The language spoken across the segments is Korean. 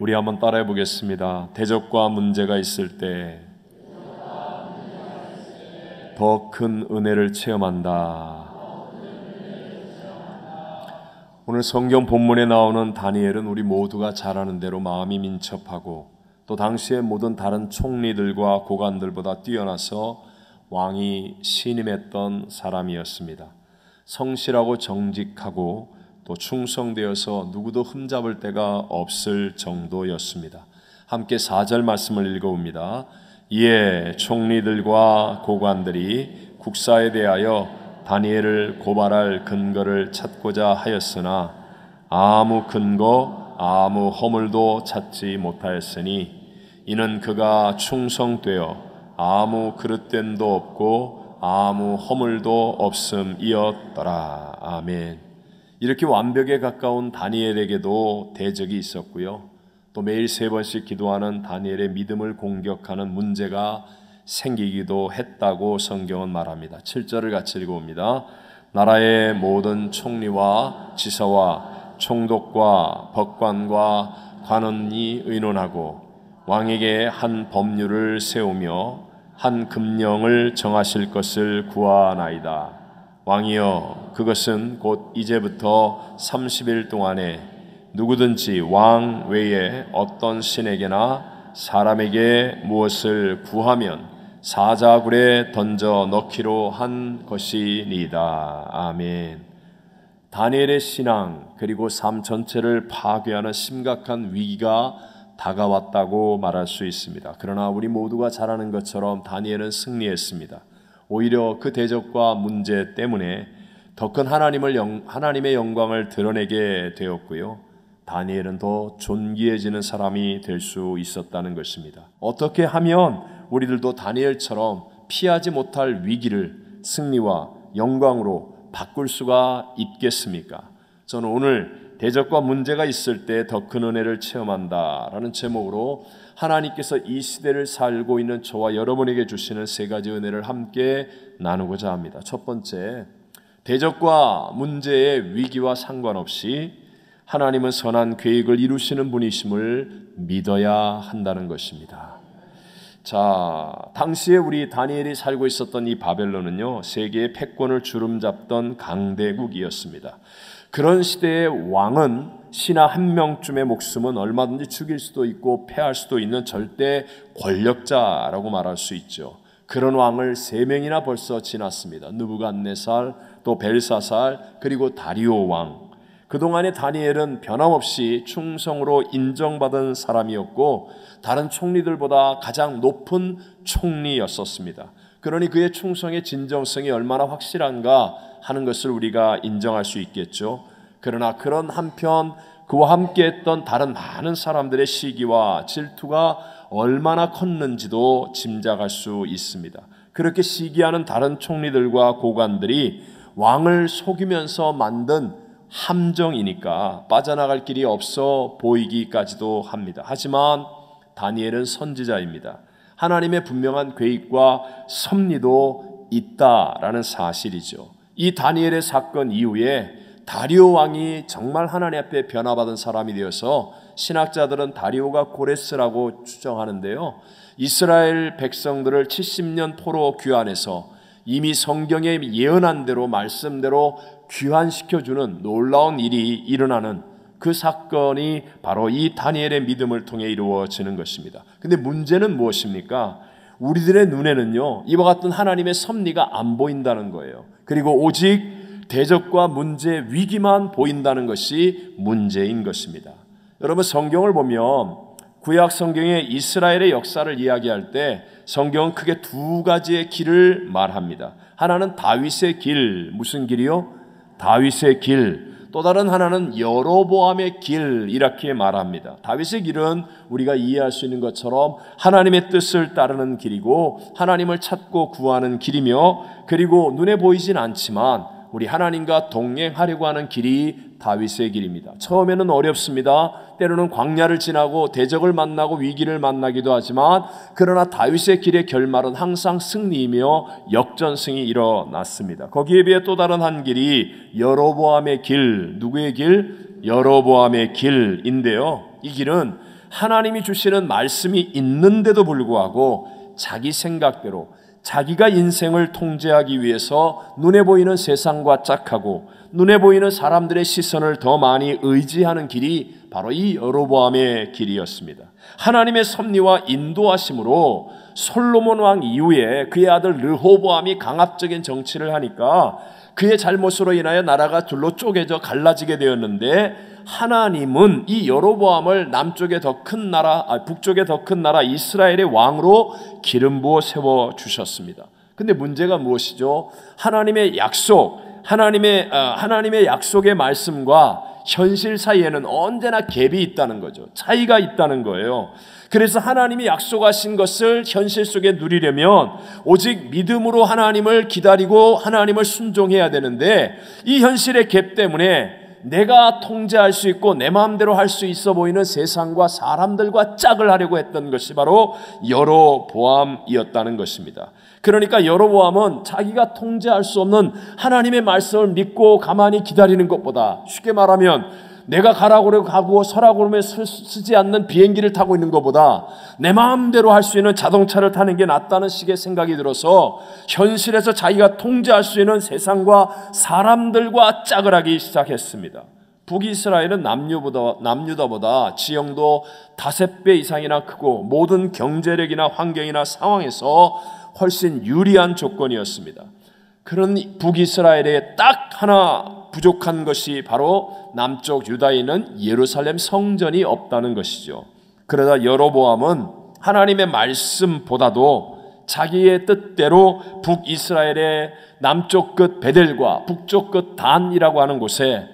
우리 한번 따라해 보겠습니다. 대적과 문제가 있을 때 더 큰 은혜를 체험한다. 오늘 성경 본문에 나오는 다니엘은 우리 모두가 잘 아는 대로 마음이 민첩하고 또 당시의 모든 다른 총리들과 고관들보다 뛰어나서 왕이 신임했던 사람이었습니다. 성실하고 정직하고 또 충성되어서 누구도 흠잡을 데가 없을 정도였습니다. 함께 4절 말씀을 읽어봅니다. 이에 총리들과 고관들이 국사에 대하여 다니엘을 고발할 근거를 찾고자 하였으나 아무 근거, 아무 허물도 찾지 못하였으니 이는 그가 충성되어 아무 그릇됨도 없고 아무 허물도 없음이었더라. 아멘. 이렇게 완벽에 가까운 다니엘에게도 대적이 있었고요. 또 매일 3번씩 기도하는 다니엘의 믿음을 공격하는 문제가 생기기도 했다고 성경은 말합니다. 7절을 같이 읽어봅니다. 나라의 모든 총리와 지사와 총독과 법관과 관원이 의논하고 왕에게 한 법률을 세우며 한 금령을 정하실 것을 구하나이다. 왕이여, 그것은 곧 이제부터 30일 동안에 누구든지 왕 외에 어떤 신에게나 사람에게 무엇을 구하면 사자굴에 던져 넣기로 한 것이니이다. 아멘. 다니엘의 신앙 그리고 삶 전체를 파괴하는 심각한 위기가 다가왔다고 말할 수 있습니다. 그러나 우리 모두가 잘 아는 것처럼 다니엘은 승리했습니다. 오히려 그 대적과 문제 때문에 더 큰 하나님의 영광을 드러내게 되었고요. 다니엘은 더 존귀해지는 사람이 될 수 있었다는 것입니다. 어떻게 하면 우리들도 다니엘처럼 피하지 못할 위기를 승리와 영광으로 바꿀 수가 있겠습니까? 저는 오늘 대적과 문제가 있을 때 더 큰 은혜를 체험한다라는 제목으로 하나님께서 이 시대를 살고 있는 저와 여러분에게 주시는 3가지 은혜를 함께 나누고자 합니다. 첫 번째, 대적과 문제의 위기와 상관없이 하나님은 선한 계획을 이루시는 분이심을 믿어야 한다는 것입니다. 자, 당시에 우리 다니엘이 살고 있었던 이 바벨론은요, 세계의 패권을 주름잡던 강대국이었습니다. 그런 시대의 왕은 신하 한 명쯤의 목숨은 얼마든지 죽일 수도 있고 패할 수도 있는 절대 권력자라고 말할 수 있죠. 그런 왕을 3명이나 벌써 지났습니다. 느부갓네살, 또 벨사살, 그리고 다리오 왕. 그동안의 다니엘은 변함없이 충성으로 인정받은 사람이었고 다른 총리들보다 가장 높은 총리였었습니다. 그러니 그의 충성의 진정성이 얼마나 확실한가 하는 것을 우리가 인정할 수 있겠죠. 그러나 그런 한편 그와 함께했던 다른 많은 사람들의 시기와 질투가 얼마나 컸는지도 짐작할 수 있습니다. 그렇게 시기하는 다른 총리들과 고관들이 왕을 속이면서 만든 함정이니까 빠져나갈 길이 없어 보이기까지도 합니다. 하지만 다니엘은 선지자입니다. 하나님의 분명한 계획과 섭리도 있다라는 사실이죠. 이 다니엘의 사건 이후에 다리오 왕이 정말 하나님 앞에 변화받은 사람이 되어서 신학자들은 다리오가 고레스라고 추정하는데요. 이스라엘 백성들을 70년 포로 귀환해서 이미 성경에 예언한 대로 말씀대로 귀환시켜주는 놀라운 일이 일어나는 그 사건이 바로 이 다니엘의 믿음을 통해 이루어지는 것입니다. 근데 문제는 무엇입니까? 우리들의 눈에는요, 이와 같은 하나님의 섭리가 안 보인다는 거예요. 그리고 오직 대적과 문제, 위기만 보인다는 것이 문제인 것입니다. 여러분, 성경을 보면 구약 성경에 이스라엘의 역사를 이야기할 때 성경은 크게 2가지의 길을 말합니다. 하나는 다윗의 길, 무슨 길이요? 다윗의 길. 또 다른 하나는 여로보암의 길, 이렇게 말합니다. 다윗의 길은 우리가 이해할 수 있는 것처럼 하나님의 뜻을 따르는 길이고 하나님을 찾고 구하는 길이며, 그리고 눈에 보이진 않지만 우리 하나님과 동행하려고 하는 길이 다윗의 길입니다. 처음에는 어렵습니다. 때로는 광야를 지나고 대적을 만나고 위기를 만나기도 하지만 그러나 다윗의 길의 결말은 항상 승리이며 역전승이 일어났습니다. 거기에 비해 또 다른 한 길이 여로보암의 길, 누구의 길? 여로보암의 길인데요. 이 길은 하나님이 주시는 말씀이 있는데도 불구하고 자기 생각대로 자기가 인생을 통제하기 위해서 눈에 보이는 세상과 짝하고 눈에 보이는 사람들의 시선을 더 많이 의지하는 길이 바로 이 여로보암의 길이었습니다. 하나님의 섭리와 인도하심으로 솔로몬 왕 이후에 그의 아들 르호보암이 강압적인 정치를 하니까 그의 잘못으로 인하여 나라가 둘로 쪼개져 갈라지게 되었는데, 하나님은 이 여로보암을 남쪽에 더 큰 나라, 북쪽에 더 큰 나라 이스라엘의 왕으로 기름 부어 세워 주셨습니다. 근데 문제가 무엇이죠? 하나님의 약속, 하나님의 약속의 말씀과 현실 사이에는 언제나 갭이 있다는 거죠. 차이가 있다는 거예요. 그래서 하나님이 약속하신 것을 현실 속에 누리려면 오직 믿음으로 하나님을 기다리고 하나님을 순종해야 되는데, 이 현실의 갭 때문에 내가 통제할 수 있고 내 마음대로 할 수 있어 보이는 세상과 사람들과 짝을 하려고 했던 것이 바로 여로보암이었다는 것입니다. 그러니까 여로보암은 자기가 통제할 수 없는 하나님의 말씀을 믿고 가만히 기다리는 것보다, 쉽게 말하면 내가 가라고 그러고 가고 서라고 그러면 쓰지 않는 비행기를 타고 있는 것보다 내 마음대로 할 수 있는 자동차를 타는 게 낫다는 식의 생각이 들어서 현실에서 자기가 통제할 수 있는 세상과 사람들과 짝을 하기 시작했습니다. 북이스라엘은 남유다보다 지형도 5배 이상이나 크고 모든 경제력이나 환경이나 상황에서 훨씬 유리한 조건이었습니다. 그런 북이스라엘에 딱 하나 부족한 것이 바로 남쪽 유다에 있는 예루살렘 성전이 없다는 것이죠. 그러다 여로보암은 하나님의 말씀보다도 자기의 뜻대로 북이스라엘의 남쪽 끝 베델과 북쪽 끝 단이라고 하는 곳에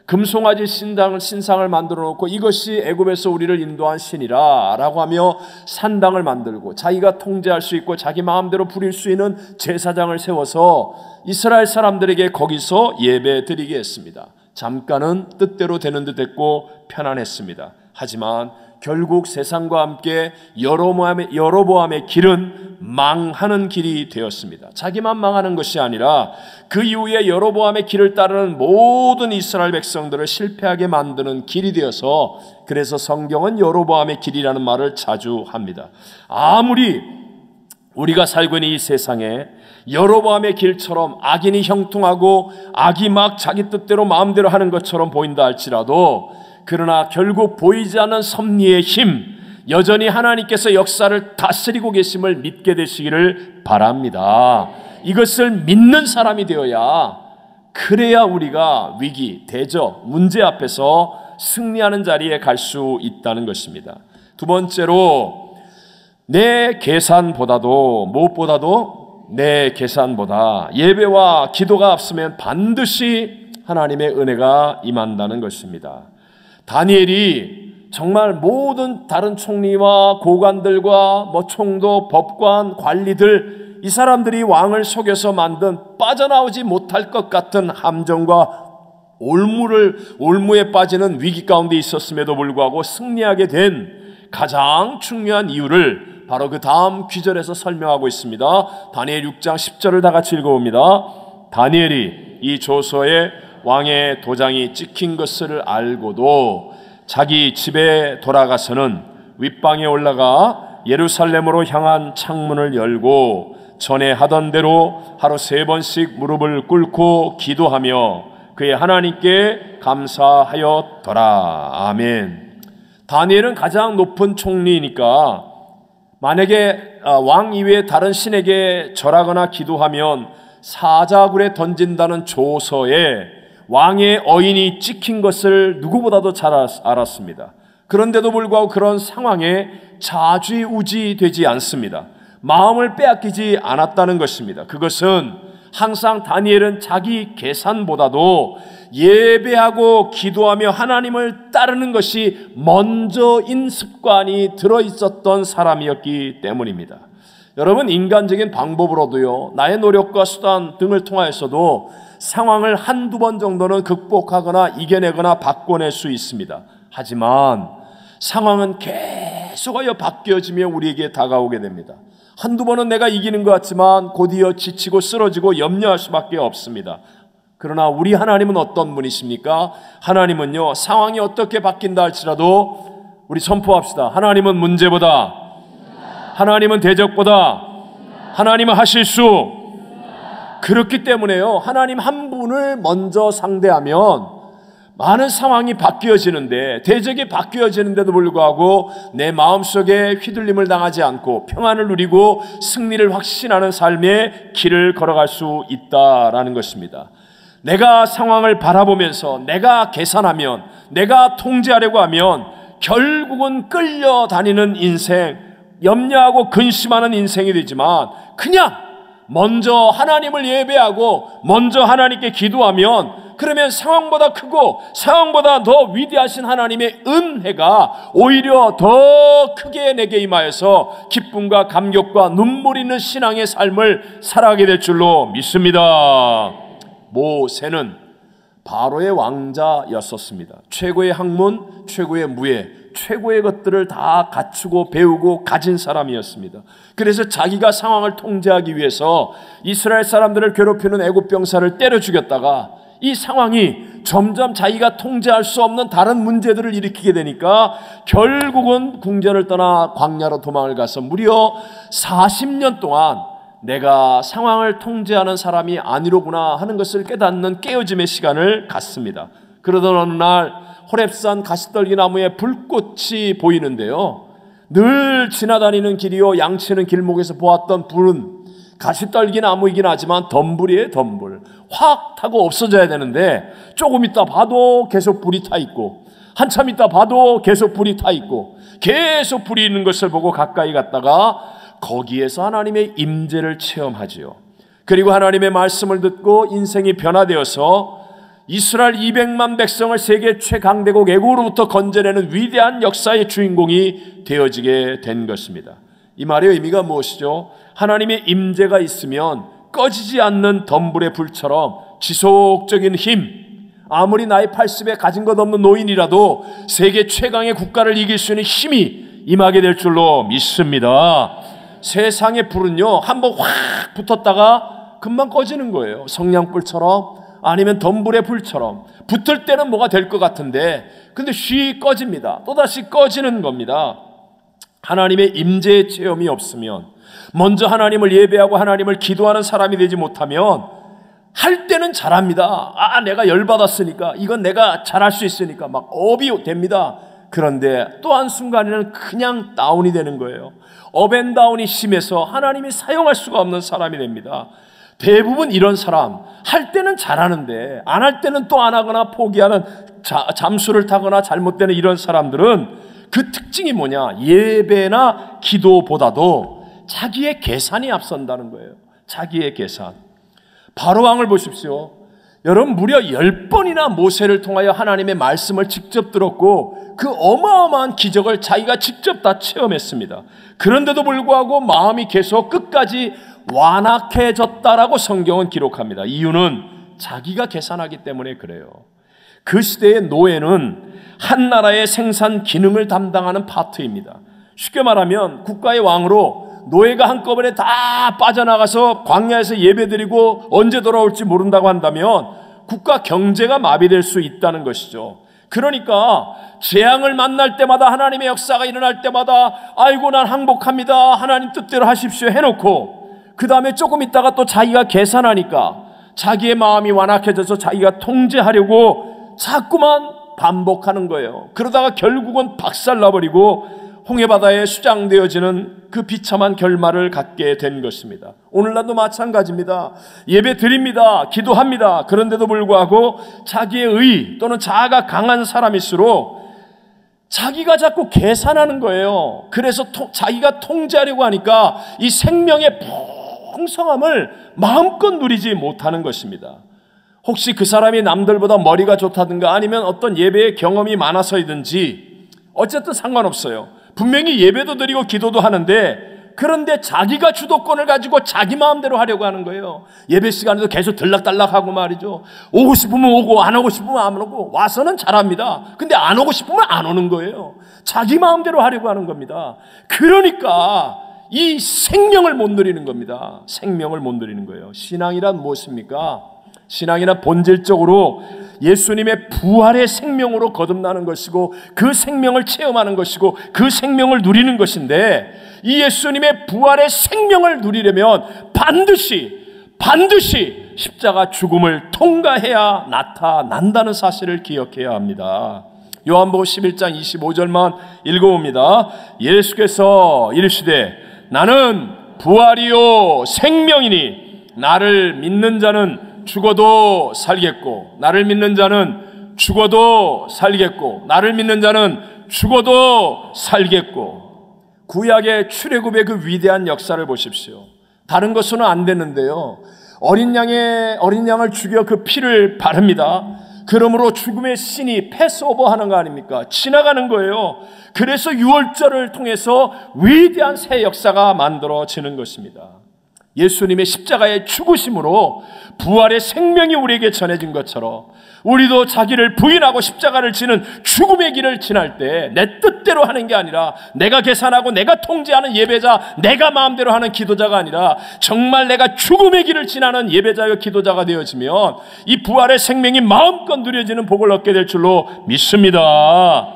금송아지 신상을 만들어 놓고 이것이 애굽에서 우리를 인도한 신이라 라고 하며 산당을 만들고 자기가 통제할 수 있고 자기 마음대로 부릴 수 있는 제사장을 세워서 이스라엘 사람들에게 거기서 예배 드리게 했습니다. 잠깐은 뜻대로 되는 듯 했고 편안했습니다. 하지만 결국 세상과 함께 여로보암의 길은 망하는 길이 되었습니다. 자기만 망하는 것이 아니라 그 이후에 여로보암의 길을 따르는 모든 이스라엘 백성들을 실패하게 만드는 길이 되어서, 그래서 성경은 여로보암의 길이라는 말을 자주 합니다. 아무리 우리가 살고 있는 이 세상에 여로보암의 길처럼 악인이 형통하고 악이 막 자기 뜻대로 마음대로 하는 것처럼 보인다 할지라도, 그러나 결국 보이지 않는 섭리의 힘, 여전히 하나님께서 역사를 다스리고 계심을 믿게 되시기를 바랍니다. 이것을 믿는 사람이 되어야, 그래야 우리가 위기, 대적, 문제 앞에서 승리하는 자리에 갈 수 있다는 것입니다. 두 번째로, 무엇보다도 내 계산보다 예배와 기도가 앞서면 반드시 하나님의 은혜가 임한다는 것입니다. 다니엘이 정말 모든 다른 총리와 고관들과 총독, 법관, 관리들, 이 사람들이 왕을 속여서 만든 빠져나오지 못할 것 같은 함정과 올무에 빠지는 위기 가운데 있었음에도 불구하고 승리하게 된 가장 중요한 이유를 바로 그 다음 귀절에서 설명하고 있습니다. 다니엘 6장 10절을 다 같이 읽어봅니다. 다니엘이 이 조서에 왕의 도장이 찍힌 것을 알고도 자기 집에 돌아가서는 윗방에 올라가 예루살렘으로 향한 창문을 열고 전에 하던 대로 하루 3번씩 무릎을 꿇고 기도하며 그의 하나님께 감사하였더라. 아멘. 다니엘은 가장 높은 총리이니까 만약에 왕 이외에 다른 신에게 절하거나 기도하면 사자굴에 던진다는 조서에 왕의 어인이 찍힌 것을 누구보다도 잘 알았습니다. 그런데도 불구하고 그런 상황에 좌지우지되지 않습니다. 마음을 빼앗기지 않았다는 것입니다. 그것은 항상 다니엘은 자기 계산보다도 예배하고 기도하며 하나님을 따르는 것이 먼저인 습관이 들어있었던 사람이었기 때문입니다. 여러분, 인간적인 방법으로도요, 나의 노력과 수단 등을 통하여서도 상황을 한두 번 정도는 극복하거나 이겨내거나 바꿔낼 수 있습니다. 하지만 상황은 계속하여 바뀌어지며 우리에게 다가오게 됩니다. 한두 번은 내가 이기는 것 같지만 곧이어 지치고 쓰러지고 염려할 수밖에 없습니다. 그러나 우리 하나님은 어떤 분이십니까? 하나님은요, 상황이 어떻게 바뀐다 할지라도 우리 선포합시다. 하나님은 문제보다, 하나님은 대적보다, 하나님은 하실 수. 그렇기 때문에요, 하나님 한 분을 먼저 상대하면 많은 상황이 바뀌어지는데, 대적이 바뀌어지는데도 불구하고 내 마음속에 휘둘림을 당하지 않고 평안을 누리고 승리를 확신하는 삶의 길을 걸어갈 수 있다라는 것입니다. 내가 상황을 바라보면서 내가 계산하면, 내가 통제하려고 하면 결국은 끌려다니는 인생, 염려하고 근심하는 인생이 되지만, 그냥 먼저 하나님을 예배하고 먼저 하나님께 기도하면, 그러면 상황보다 크고 상황보다 더 위대하신 하나님의 은혜가 오히려 더 크게 내게 임하여서 기쁨과 감격과 눈물 있는 신앙의 삶을 살아가게 될 줄로 믿습니다. 모세는 바로의 왕자였었습니다. 최고의 학문, 최고의 무예, 최고의 것들을 다 갖추고 배우고 가진 사람이었습니다. 그래서 자기가 상황을 통제하기 위해서 이스라엘 사람들을 괴롭히는 애굽 병사를 때려 죽였다가 이 상황이 점점 자기가 통제할 수 없는 다른 문제들을 일으키게 되니까 결국은 궁전을 떠나 광야로 도망을 가서 무려 40년 동안 내가 상황을 통제하는 사람이 아니로구나 하는 것을 깨닫는 깨어짐의 시간을 갖습니다. 그러던 어느 날 호렙산 가시떨기 나무에 불꽃이 보이는데요, 늘 지나다니는 길이요 양치는 길목에서 보았던 불은 가시떨기 나무이긴 하지만 덤불이에요. 덤불 확 타고 없어져야 되는데 조금 있다 봐도 계속 불이 타 있고, 한참 있다 봐도 계속 불이 타 있고, 계속 불이 있는 것을 보고 가까이 갔다가 거기에서 하나님의 임재를 체험하지요. 그리고 하나님의 말씀을 듣고 인생이 변화되어서 이스라엘 200만 백성을 세계 최강대국 애국으로부터 건져내는 위대한 역사의 주인공이 되어지게 된 것입니다. 이 말의 의미가 무엇이죠? 하나님의 임재가 있으면 꺼지지 않는 덤불의 불처럼 지속적인 힘, 아무리 나이 80에 가진 것 없는 노인이라도 세계 최강의 국가를 이길 수 있는 힘이 임하게 될 줄로 믿습니다. 세상의 불은요, 한번 확 붙었다가 금방 꺼지는 거예요. 성냥불처럼, 아니면 덤불의 불처럼 붙을 때는 뭐가 될 것 같은데 근데 쉬 꺼집니다. 또다시 꺼지는 겁니다. 하나님의 임재의 체험이 없으면, 먼저 하나님을 예배하고 하나님을 기도하는 사람이 되지 못하면 할 때는 잘합니다. 내가 열받았으니까, 이건 내가 잘할 수 있으니까 막 업이 됩니다. 그런데 또 한순간에는 그냥 다운이 되는 거예요. 업앤다운이 심해서 하나님이 사용할 수가 없는 사람이 됩니다. 대부분 이런 사람, 할 때는 잘하는데 안 할 때는 또 안 하거나 포기하는, 잠수를 타거나 잘못되는 이런 사람들은 그 특징이 뭐냐? 예배나 기도보다도 자기의 계산이 앞선다는 거예요. 자기의 계산. 바로왕을 보십시오. 여러분, 무려 10번이나 모세를 통하여 하나님의 말씀을 직접 들었고 그 어마어마한 기적을 자기가 직접 다 체험했습니다. 그런데도 불구하고 마음이 계속 끝까지 완악해졌다라고 성경은 기록합니다. 이유는 자기가 계산하기 때문에 그래요. 그 시대의 노예는 한 나라의 생산 기능을 담당하는 파트입니다. 쉽게 말하면 국가의 왕으로 노예가 한꺼번에 다 빠져나가서 광야에서 예배드리고 언제 돌아올지 모른다고 한다면 국가 경제가 마비될 수 있다는 것이죠. 그러니까 재앙을 만날 때마다, 하나님의 역사가 일어날 때마다 아이고 난 항복합니다, 하나님 뜻대로 하십시오 해놓고 그 다음에 조금 있다가 또 자기가 계산하니까 자기의 마음이 완악해져서 자기가 통제하려고 자꾸만 반복하는 거예요. 그러다가 결국은 박살나버리고 홍해바다에 수장되어지는 그 비참한 결말을 갖게 된 것입니다. 오늘날도 마찬가지입니다. 예배 드립니다, 기도합니다. 그런데도 불구하고 자기의 의 또는 자아가 강한 사람일수록 자기가 자꾸 계산하는 거예요. 그래서 자기가 통제하려고 하니까 이 생명의 풍성함을 마음껏 누리지 못하는 것입니다. 혹시 그 사람이 남들보다 머리가 좋다든가 아니면 어떤 예배의 경험이 많아서이든지 어쨌든 상관없어요. 분명히 예배도 드리고 기도도 하는데, 그런데 자기가 주도권을 가지고 자기 마음대로 하려고 하는 거예요. 예배 시간에도 계속 들락달락하고 말이죠. 오고 싶으면 오고 안 오고 싶으면 안 오고, 와서는 잘합니다. 근데 안 오고 싶으면 안 오는 거예요. 자기 마음대로 하려고 하는 겁니다. 그러니까 이 생명을 못 누리는 겁니다. 생명을 못 누리는 거예요. 신앙이란 무엇입니까? 신앙이란 본질적으로 예수님의 부활의 생명으로 거듭나는 것이고 그 생명을 체험하는 것이고 그 생명을 누리는 것인데, 이 예수님의 부활의 생명을 누리려면 반드시 십자가 죽음을 통과해야 나타난다는 사실을 기억해야 합니다. 요한복음 11장 25절만 읽어봅니다. 예수께서 이르시되 나는 부활이요 생명이니 나를 믿는 자는 죽어도 살겠고 나를 믿는 자는 죽어도 살겠고 나를 믿는 자는 죽어도 살겠고. 구약의 출애굽의 그 위대한 역사를 보십시오. 다른 것으로는 안 되는데요, 어린 양을 죽여 그 피를 바릅니다. 그러므로 죽음의 신이 패스오버 하는 거 아닙니까? 지나가는 거예요. 그래서 유월절을 통해서 위대한 새 역사가 만들어지는 것입니다. 예수님의 십자가의 죽으심으로 부활의 생명이 우리에게 전해진 것처럼 우리도 자기를 부인하고 십자가를 지는 죽음의 길을 지날 때 내 뜻대로 하는 게 아니라, 내가 계산하고 내가 통제하는 예배자, 내가 마음대로 하는 기도자가 아니라 정말 내가 죽음의 길을 지나는 예배자여 기도자가 되어지면 이 부활의 생명이 마음껏 누려지는 복을 얻게 될 줄로 믿습니다.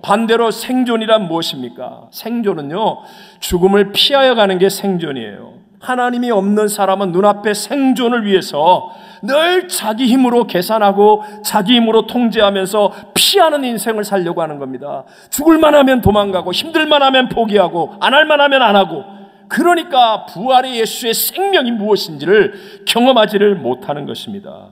반대로 생존이란 무엇입니까? 생존은요, 죽음을 피하여 가는 게 생존이에요. 하나님이 없는 사람은 눈앞의 생존을 위해서 늘 자기 힘으로 계산하고 자기 힘으로 통제하면서 피하는 인생을 살려고 하는 겁니다. 죽을만 하면 도망가고 힘들만 하면 포기하고 안 할만 하면 안 하고, 그러니까 부활의 예수의 생명이 무엇인지를 경험하지를 못하는 것입니다.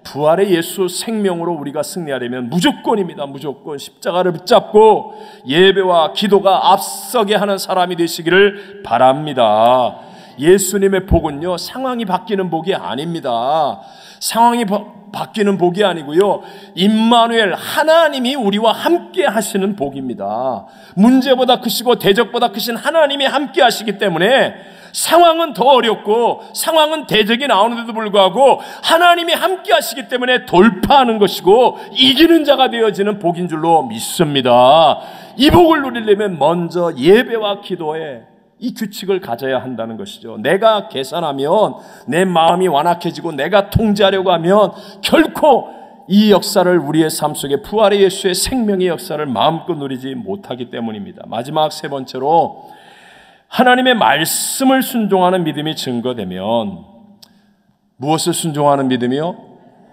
부활의 예수 생명으로 우리가 승리하려면 무조건입니다. 무조건 십자가를 붙잡고 예배와 기도가 앞서게 하는 사람이 되시기를 바랍니다. 예수님의 복은요, 상황이 바뀌는 복이 아닙니다. 상황이 바뀌는 복이 아니고요, 임마누엘 하나님이 우리와 함께 하시는 복입니다. 문제보다 크시고 대적보다 크신 하나님이 함께 하시기 때문에 상황은 더 어렵고 상황은 대적이 나오는데도 불구하고 하나님이 함께 하시기 때문에 돌파하는 것이고 이기는 자가 되어지는 복인 줄로 믿습니다. 이 복을 누리려면 먼저 예배와 기도에 이 규칙을 가져야 한다는 것이죠. 내가 계산하면 내 마음이 완악해지고 내가 통제하려고 하면 결코 이 역사를, 우리의 삶 속에 부활의 예수의 생명의 역사를 마음껏 누리지 못하기 때문입니다. 마지막 세 번째로, 하나님의 말씀을 순종하는 믿음이 증거되면, 무엇을 순종하는 믿음이요?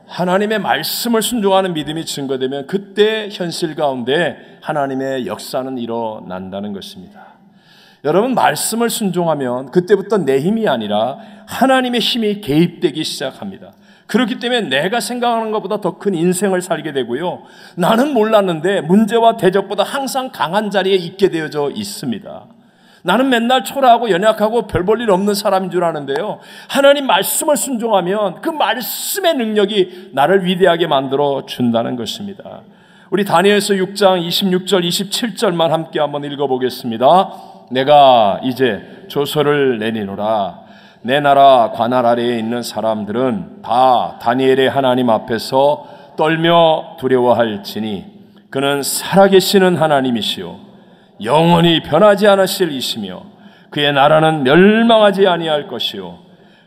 하나님의 말씀을 순종하는 믿음이 증거되면 그때 현실 가운데 하나님의 역사는 일어난다는 것입니다. 여러분, 말씀을 순종하면 그때부터 내 힘이 아니라 하나님의 힘이 개입되기 시작합니다. 그렇기 때문에 내가 생각하는 것보다 더 큰 인생을 살게 되고요, 나는 몰랐는데 문제와 대적보다 항상 강한 자리에 있게 되어져 있습니다. 나는 맨날 초라하고 연약하고 별 볼 일 없는 사람인 줄 아는데요, 하나님 말씀을 순종하면 그 말씀의 능력이 나를 위대하게 만들어 준다는 것입니다. 우리 다니엘서 6장 26절 27절만 함께 한번 읽어보겠습니다. 내가 이제 조서를 내리노라. 내 나라 관할 아래에 있는 사람들은 다 다니엘의 하나님 앞에서 떨며 두려워할지니 그는 살아계시는 하나님이시요 영원히 변하지 않으실 이시며 그의 나라는 멸망하지 아니할 것이요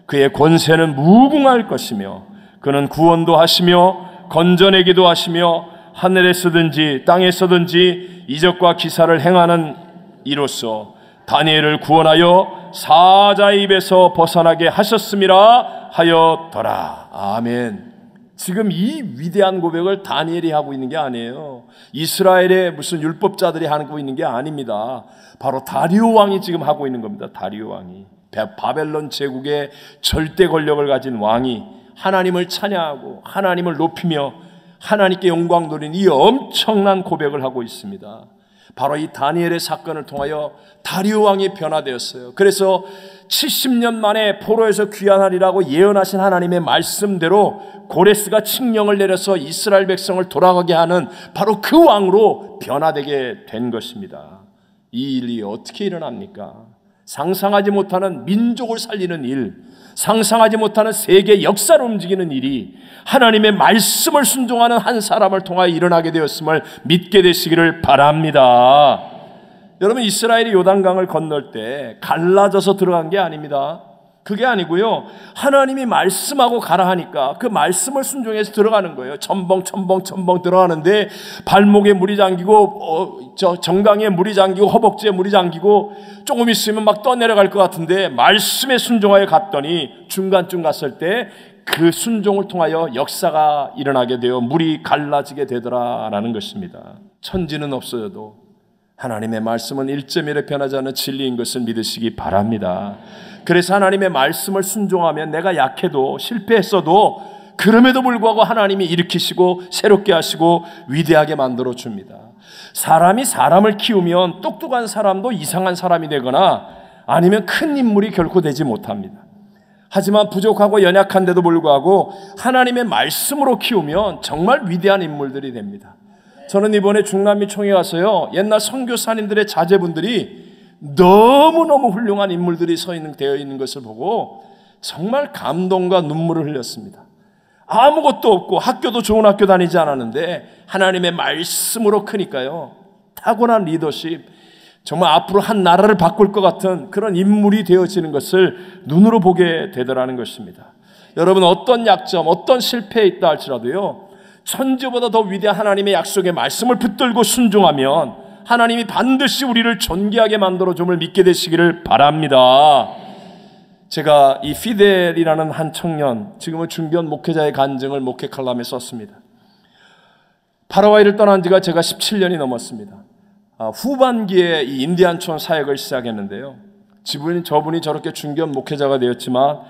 그의 권세는 무궁할 것이며 그는 구원도 하시며 건져내기도 하시며 하늘에 서든지 땅에 서든지 이적과 기사를 행하는 이로써 다니엘을 구원하여 사자의 입에서 벗어나게 하셨음이라 하였더라. 아멘. 지금 이 위대한 고백을 다니엘이 하고 있는 게 아니에요. 이스라엘의 무슨 율법자들이 하고 있는 게 아닙니다. 바로 다리오 왕이 지금 하고 있는 겁니다. 다리오 왕이, 바벨론 제국의 절대 권력을 가진 왕이 하나님을 찬양하고 하나님을 높이며 하나님께 영광 돌리는 이 엄청난 고백을 하고 있습니다. 바로 이 다니엘의 사건을 통하여 다리오 왕이 변화되었어요. 그래서 70년 만에 포로에서 귀환하리라고 예언하신 하나님의 말씀대로 고레스가 칙령을 내려서 이스라엘 백성을 돌아가게 하는 바로 그 왕으로 변화되게 된 것입니다. 이 일이 어떻게 일어납니까? 상상하지 못하는 민족을 살리는 일, 상상하지 못하는 세계 역사를 움직이는 일이 하나님의 말씀을 순종하는 한 사람을 통하여 일어나게 되었음을 믿게 되시기를 바랍니다. 여러분, 이스라엘이 요단강을 건널 때 갈라져서 들어간 게 아닙니다. 그게 아니고요. 하나님이 말씀하고 가라 하니까 그 말씀을 순종해서 들어가는 거예요. 첨벙 들어가는데 발목에 물이 잠기고 정강에 물이 잠기고 허벅지에 물이 잠기고 조금 있으면 막 떠내려갈 것 같은데 말씀에 순종하여 갔더니 중간쯤 갔을 때 그 순종을 통하여 역사가 일어나게 되어 물이 갈라지게 되더라라는 것입니다. 천지는 없어져도 하나님의 말씀은 1.1에 변하지 않는 진리인 것을 믿으시기 바랍니다. 그래서 하나님의 말씀을 순종하면 내가 약해도 실패했어도 그럼에도 불구하고 하나님이 일으키시고 새롭게 하시고 위대하게 만들어 줍니다. 사람이 사람을 키우면 똑똑한 사람도 이상한 사람이 되거나 아니면 큰 인물이 결코 되지 못합니다. 하지만 부족하고 연약한데도 불구하고 하나님의 말씀으로 키우면 정말 위대한 인물들이 됩니다. 저는 이번에 중남미 총회 가서요, 옛날 선교사님들의 자제분들이 너무너무 훌륭한 인물들이 되어 있는 것을 보고 정말 감동과 눈물을 흘렸습니다. 아무것도 없고 학교도 좋은 학교 다니지 않았는데 하나님의 말씀으로 크니까요, 타고난 리더십, 정말 앞으로 한 나라를 바꿀 것 같은 그런 인물이 되어지는 것을 눈으로 보게 되더라는 것입니다. 여러분, 어떤 약점, 어떤 실패에 있다 할지라도요, 천지보다 더 위대한 하나님의 약속의 말씀을 붙들고 순종하면 하나님이 반드시 우리를 존귀하게 만들어 줌을 믿게 되시기를 바랍니다. 제가 이 피델이라는 한 청년, 지금은 중견 목회자의 간증을 목회 칼럼에 썼습니다. 파라과이를 떠난 지가 제가 17년이 넘었습니다. 후반기에 이 인디안촌 사역을 시작했는데요. 저분이 저렇게 중견 목회자가 되었지만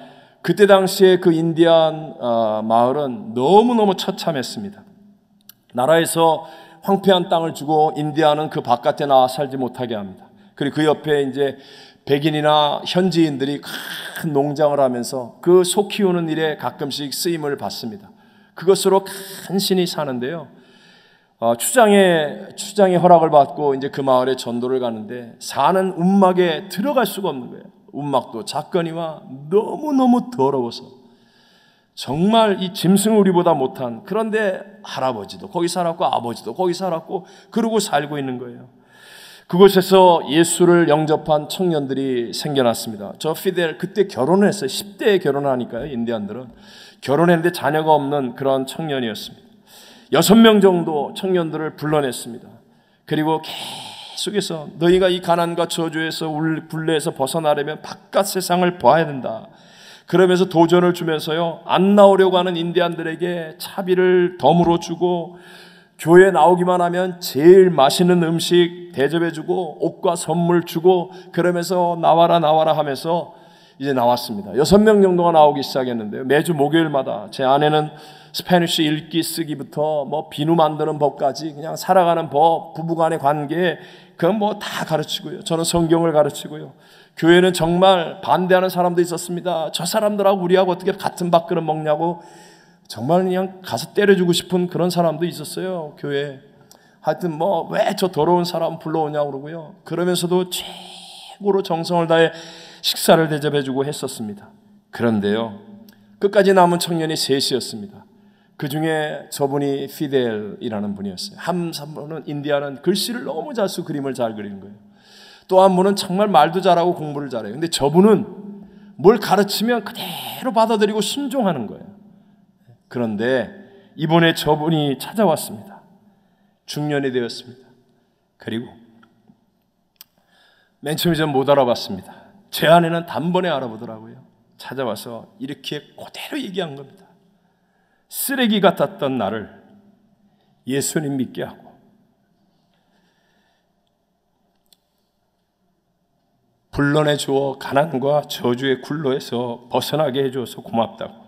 그때 당시에 그 인디안 마을은 너무너무 처참했습니다. 나라에서 황폐한 땅을 주고 인디안은 그 바깥에 나와 살지 못하게 합니다. 그리고 그 옆에 이제 백인이나 현지인들이 큰 농장을 하면서 그 소 키우는 일에 가끔씩 쓰임을 받습니다. 그것으로 간신히 사는데요. 추장의 허락을 받고 이제 그 마을에 전도를 가는데 사는 움막에 들어갈 수가 없는 거예요. 움막도 작거니와 너무너무 더러워서 정말 이 짐승우리보다 못한, 그런데 할아버지도 거기 살았고 아버지도 거기 살았고 그러고 살고 있는 거예요. 그곳에서 예수를 영접한 청년들이 생겨났습니다. 저 피델 그때 결혼을 했어요. 10대에 결혼하니까요. 인디안들은 결혼했는데 자녀가 없는 그런 청년이었습니다. 6명 정도 청년들을 불러냈습니다. 그리고 계속해서 너희가 이 가난과 저주에서 굴레에서 벗어나려면 바깥 세상을 봐야 된다. 그러면서 도전을 주면서요, 안 나오려고 하는 인디안들에게 차비를 덤으로 주고 교회에 나오기만 하면 제일 맛있는 음식 대접해주고 옷과 선물 주고 그러면서 나와라 하면서 이제 나왔습니다. 6명 정도가 나오기 시작했는데요. 매주 목요일마다 제 아내는 스페니쉬 읽기 쓰기부터 뭐 비누 만드는 법까지 그냥 살아가는 법, 부부간의 관계, 그건 뭐 다 가르치고요. 저는 성경을 가르치고요. 교회는 정말 반대하는 사람도 있었습니다. 저 사람들하고 우리하고 어떻게 같은 밥그릇 먹냐고 정말 그냥 가서 때려주고 싶은 그런 사람도 있었어요. 교회에. 하여튼 뭐 왜 저 더러운 사람 불러오냐고 그러고요. 그러면서도 최고로 정성을 다해 식사를 대접해주고 했었습니다. 그런데요, 끝까지 남은 청년이 셋이었습니다. 그 중에 저분이 피델이라는 분이었어요. 한 분은 인디아는 글씨를 너무 잘 쓰고 그림을 잘 그리는 거예요. 또 한 분은 정말 말도 잘하고 공부를 잘해요. 근데 저분은 뭘 가르치면 그대로 받아들이고 순종하는 거예요. 그런데 이번에 저분이 찾아왔습니다. 중년이 되었습니다. 그리고 맨 처음에 전 못 알아봤습니다. 제 아내는 단번에 알아보더라고요. 찾아와서 이렇게 그대로 얘기한 겁니다. 쓰레기 같았던 나를 예수님 믿게 하고 불러내 주어 가난과 저주의 굴로에서 벗어나게 해줘서 고맙다고.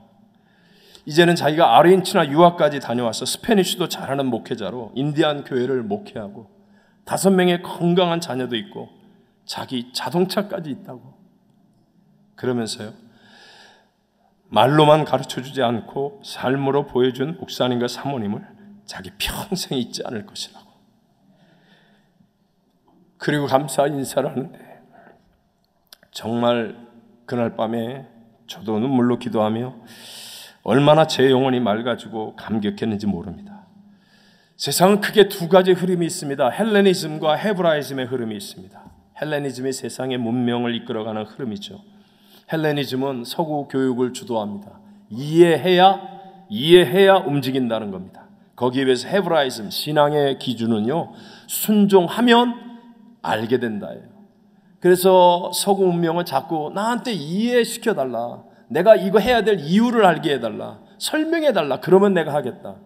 이제는 자기가 아르헨티나 유학까지 다녀와서 스페니쉬도 잘하는 목회자로 인디안 교회를 목회하고 5명의 건강한 자녀도 있고 자기 자동차까지 있다고. 그러면서요, 말로만 가르쳐주지 않고 삶으로 보여준 목사님과 사모님을 자기 평생 잊지 않을 것이라고. 그리고 감사 인사를 하는데 정말 그날 밤에 저도 눈물로 기도하며 얼마나 제 영혼이 맑아지고 감격했는지 모릅니다. 세상은 크게 두 가지 흐름이 있습니다. 헬레니즘과 헤브라이즘의 흐름이 있습니다. 헬레니즘이 세상의 문명을 이끌어가는 흐름이죠. 헬레니즘은 서구 교육을 주도합니다. 이해해야 움직인다는 겁니다. 거기에 비해서 헤브라이즘, 신앙의 기준은요, 순종하면 알게 된다예요. 그래서 서구 문명은 자꾸 나한테 이해시켜달라, 내가 이거 해야 될 이유를 알게 해달라, 설명해달라, 그러면 내가 하겠다.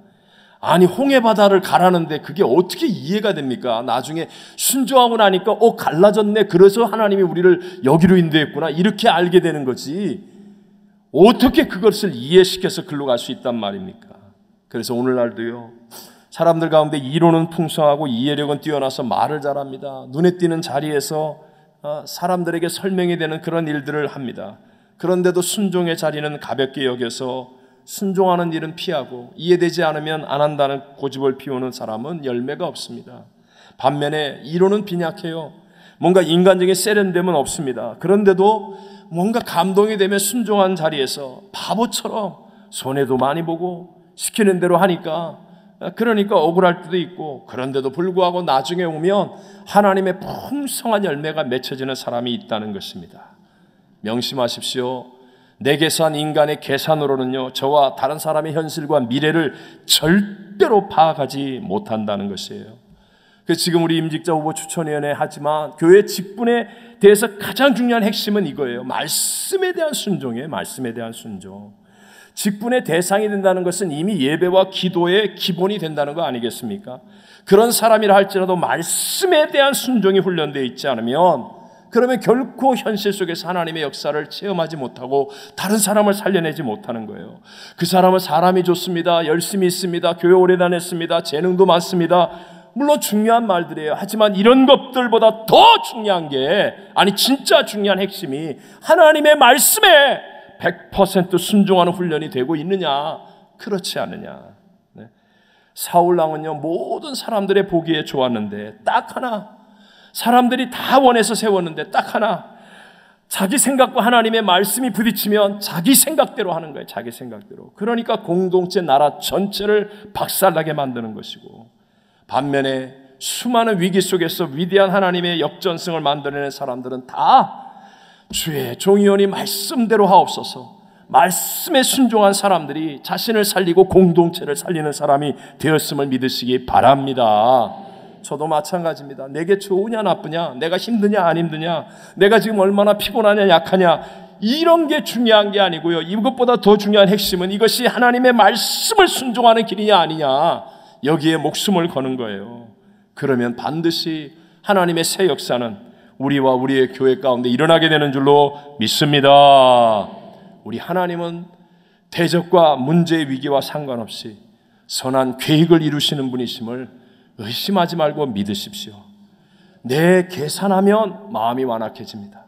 아니, 홍해바다를 가라는데 그게 어떻게 이해가 됩니까? 나중에 순종하고 나니까 갈라졌네, 그래서 하나님이 우리를 여기로 인도했구나, 이렇게 알게 되는 거지, 어떻게 그것을 이해시켜서 글로 갈 수 있단 말입니까? 그래서 오늘날도요, 사람들 가운데 이론은 풍성하고 이해력은 뛰어나서 말을 잘합니다. 눈에 띄는 자리에서 사람들에게 설명이 되는 그런 일들을 합니다. 그런데도 순종의 자리는 가볍게 여겨서 순종하는 일은 피하고 이해되지 않으면 안 한다는 고집을 피우는 사람은 열매가 없습니다. 반면에 이론은 빈약해요. 뭔가 인간적인 세련됨은 없습니다. 그런데도 뭔가 감동이 되면 순종한 자리에서 바보처럼 손해도 많이 보고 시키는 대로 하니까, 그러니까 억울할 때도 있고, 그런데도 불구하고 나중에 오면 하나님의 풍성한 열매가 맺혀지는 사람이 있다는 것입니다. 명심하십시오. 내 계산, 인간의 계산으로는요, 저와 다른 사람의 현실과 미래를 절대로 파악하지 못한다는 것이에요. 그래서 지금 우리 임직자 후보 추천위원회 하지만 교회 직분에 대해서 가장 중요한 핵심은 이거예요. 말씀에 대한 순종이에요. 말씀에 대한 순종. 직분의 대상이 된다는 것은 이미 예배와 기도의 기본이 된다는 거 아니겠습니까? 그런 사람이라 할지라도 말씀에 대한 순종이 훈련되어 있지 않으면, 그러면 결코 현실 속에서 하나님의 역사를 체험하지 못하고 다른 사람을 살려내지 못하는 거예요. 그 사람은 사람이 좋습니다. 열심히 있습니다. 교회 오래 다녔습니다. 재능도 많습니다. 물론 중요한 말들이에요. 하지만 이런 것들보다 더 중요한 게, 진짜 중요한 핵심이 하나님의 말씀에 100% 순종하는 훈련이 되고 있느냐, 그렇지 않느냐. 사울왕은요, 모든 사람들의 보기에 좋았는데 딱 하나, 사람들이 다 원해서 세웠는데 딱 하나, 자기 생각과 하나님의 말씀이 부딪히면 자기 생각대로 하는 거예요. 자기 생각대로. 그러니까 공동체, 나라 전체를 박살나게 만드는 것이고, 반면에 수많은 위기 속에서 위대한 하나님의 역전승을 만들어내는 사람들은 다 주의 종이오니 말씀대로 하옵소서, 말씀에 순종한 사람들이 자신을 살리고 공동체를 살리는 사람이 되었음을 믿으시기 바랍니다. 저도 마찬가지입니다. 내게 좋으냐 나쁘냐, 내가 힘드냐 안 힘드냐, 내가 지금 얼마나 피곤하냐 약하냐, 이런 게 중요한 게 아니고요, 이것보다 더 중요한 핵심은 이것이 하나님의 말씀을 순종하는 길이냐 아니냐, 여기에 목숨을 거는 거예요. 그러면 반드시 하나님의 새 역사는 우리와 우리의 교회 가운데 일어나게 되는 줄로 믿습니다. 우리 하나님은 대적과 문제의 위기와 상관없이 선한 계획을 이루시는 분이심을 의심하지 말고 믿으십시오. 내 계산하면 마음이 완악해집니다.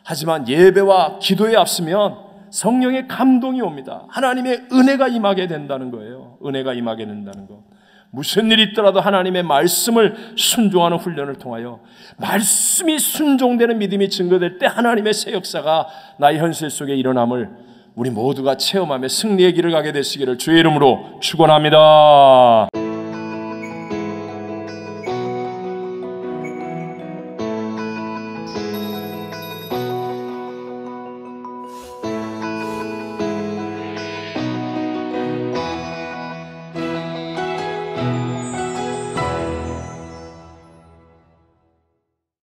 하지만 예배와 기도에 앞서면 성령의 감동이 옵니다. 하나님의 은혜가 임하게 된다는 거예요. 은혜가 임하게 된다는 것. 무슨 일이 있더라도 하나님의 말씀을 순종하는 훈련을 통하여 말씀이 순종되는 믿음이 증거될 때 하나님의 새 역사가 나의 현실 속에 일어남을 우리 모두가 체험하며 승리의 길을 가게 되시기를 주의 이름으로 축원합니다.